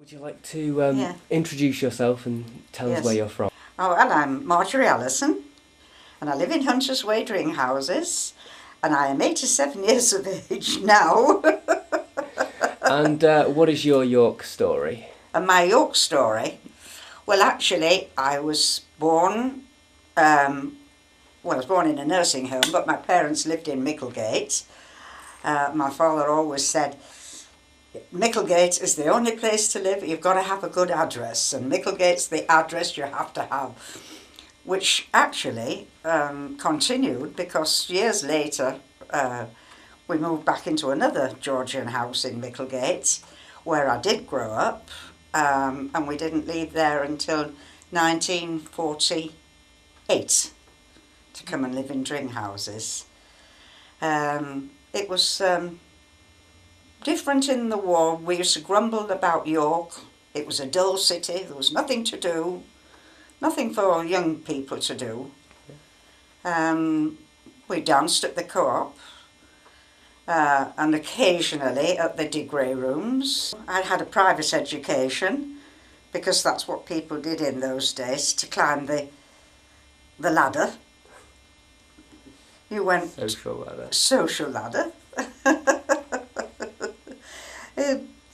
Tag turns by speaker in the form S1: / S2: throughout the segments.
S1: Would you like to introduce yourself and tell us where you're from?
S2: Oh, well, I'm Margery Allison, and I live in Hunters Way, Dringhouses, and I am 87 years of age now.
S1: And what is your York story?
S2: And my York story? Well, actually, I was born, I was born in a nursing home, but my parents lived in Micklegate. My father always said, Micklegate is the only place to live, you've got to have a good address, and Micklegate's the address you have to have, which actually continued because years later we moved back into another Georgian house in Micklegate where I did grow up, and we didn't leave there until 1948 to come and live in Dringhouses. It was different in the war. We used to grumble about York. It was a dull city. There was nothing to do, nothing for young people to do. We danced at the co-op and occasionally at the degree rooms. I had a private education because that's what people did in those days, to climb the ladder. You went
S1: Social ladder.
S2: Social ladder.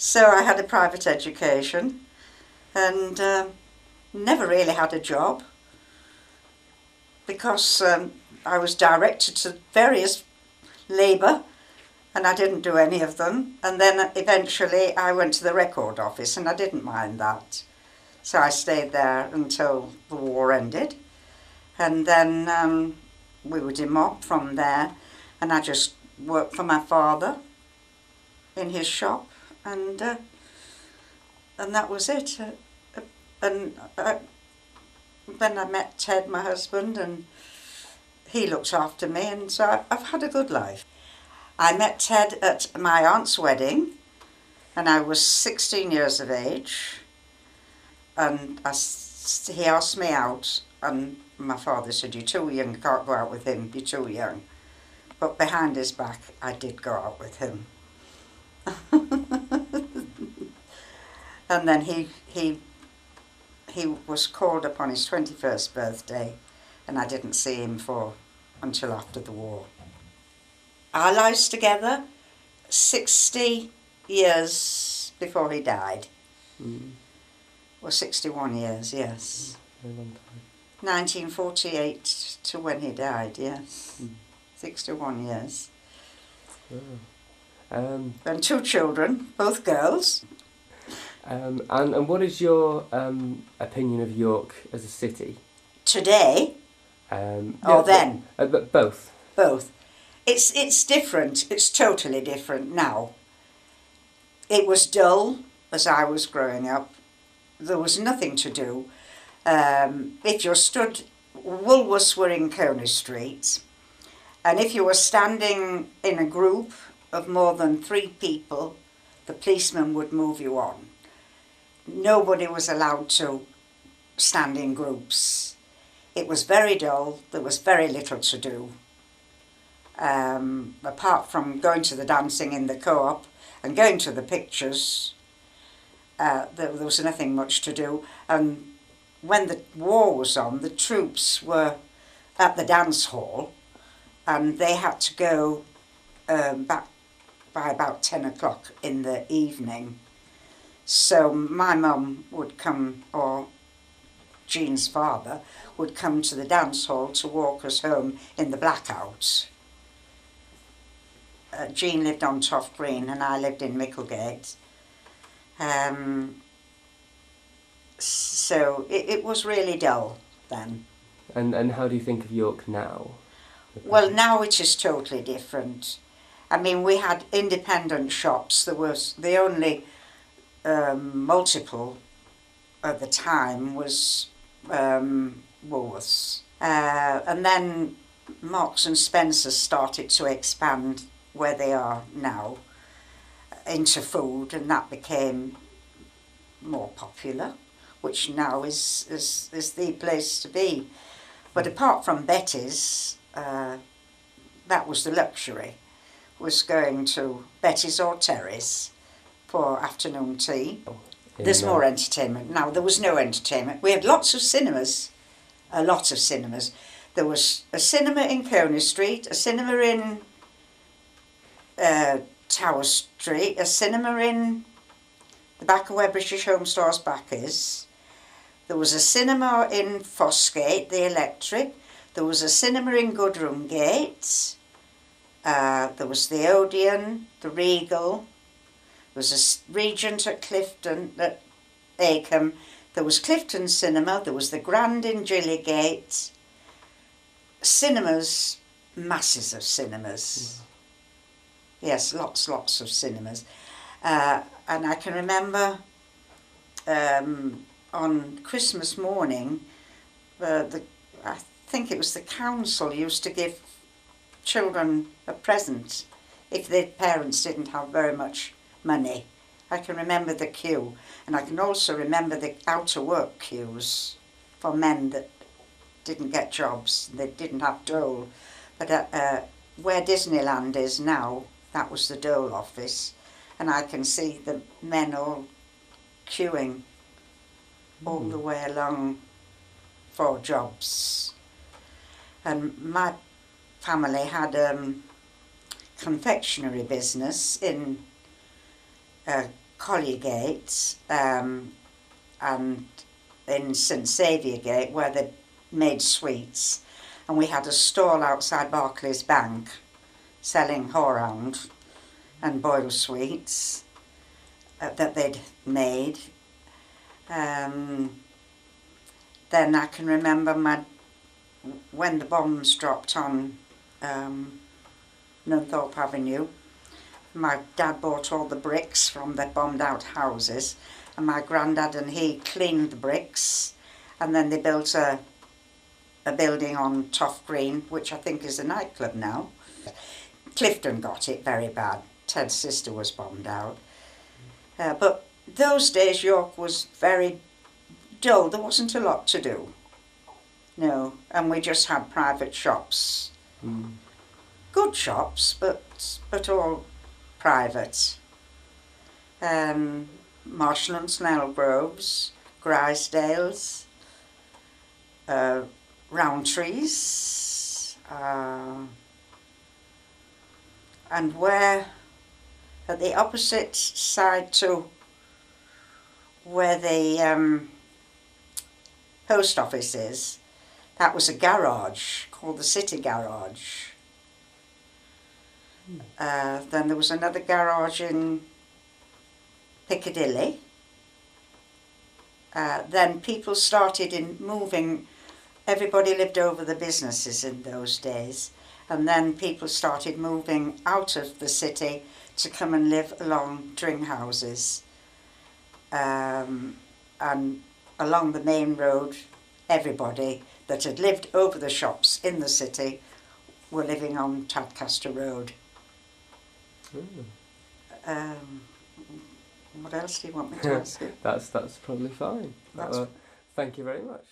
S2: So I had a private education and never really had a job because I was directed to various labour and I didn't do any of them, and then eventually I went to the record office and I didn't mind that. So I stayed there until the war ended, and then we were demobbed from there, and I just worked for my father in his shop, and that was it. Then I met Ted, my husband, and he looked after me, and so I've had a good life. I met Ted at my aunt's wedding, and I was 16 years of age, and he asked me out, and my father said, "You're too young, you can't go out with him, you're too young." But behind his back, I did go out with him. And then he was called up on his 21st birthday, and I didn't see him until after the war. Our lives together, 60 years before he died. Well, 61 years, yes.
S1: Very long time.
S2: 1948 to when he died, yes. 61 years.
S1: Oh.
S2: And 2 children, both girls.
S1: And what is your opinion of York as a city?
S2: Today, or then?
S1: Both.
S2: Both. It's different. It's totally different now. It was dull as I was growing up. There was nothing to do. If you stood, Woolworths were in Coney Street, and if you were standing in a group of more than 3 people, the policeman would move you on. Nobody was allowed to stand in groups. It was very dull. There was very little to do. Apart from going to the dancing in the co-op and going to the pictures, there was nothing much to do. And when the war was on, the troops were at the dance hall, and they had to go back by about 10 o'clock in the evening. So my mum would come, or Jean's father would come to the dance hall to walk us home in the blackout. Jean lived on Toft Green and I lived in Micklegate. So it was really dull then.
S1: And how do you think of York now?
S2: Well, now it is totally different. I mean, we had independent shops. There was the only multiple at the time was Woolworths. And then Marks and Spencer started to expand where they are now into food, and that became more popular, which now is the place to be. But apart from Betty's, that was the luxury, was going to Betty's or Terry's for afternoon tea. There's more entertainment now. There was no entertainment. We had lots of cinemas, a lot of cinemas. There was a cinema in Coney Street, a cinema in Tower Street, a cinema in the back of where British Home Stores back is. There was a cinema in Fossgate, the Electric. There was a cinema in Goodroom Gate. There was the Odeon, the Regal. There was a Regent at Clifton, at Acomb. There was Clifton Cinema. There was the Grand in Gillygate. Cinemas, masses of cinemas. Yes, lots of cinemas. And I can remember on Christmas morning, I think it was the council used to give children a present if their parents didn't have very much money. I can remember the queue, and I can also remember the out-of-work queues for men that didn't get jobs, they didn't have dole. But where Disneyland is now, that was the dole office, and I can see the men all queuing all the way along for jobs. And my family had a confectionery business in Colliegate and in St Saviour Gate, where they made sweets, and we had a stall outside Barclays Bank selling horehound and boiled sweets that they'd made. Then I can remember when the bombs dropped on Nunthorpe Avenue, my dad bought all the bricks from the bombed out houses, and my granddad and he cleaned the bricks, and then they built a building on Toff Green, which I think is a nightclub now. Clifton got it very bad. Ted's sister was bombed out. But those days York was very dull. There wasn't a lot to do. No, and we just had private shops. Good shops, but all private. Marshall and Snellgroves, Grisdales, Rowntrees, and where at the opposite side to where the post office is, that was a garage called the City Garage. Then there was another garage in Piccadilly. Then people started moving. Everybody lived over the businesses in those days, and then people started moving out of the city to come and live along Dringhouses. And along the main road, everybody that had lived over the shops in the city were living on Tadcaster Road. What else do you want me to ask you?
S1: That's probably fine. Thank you very much.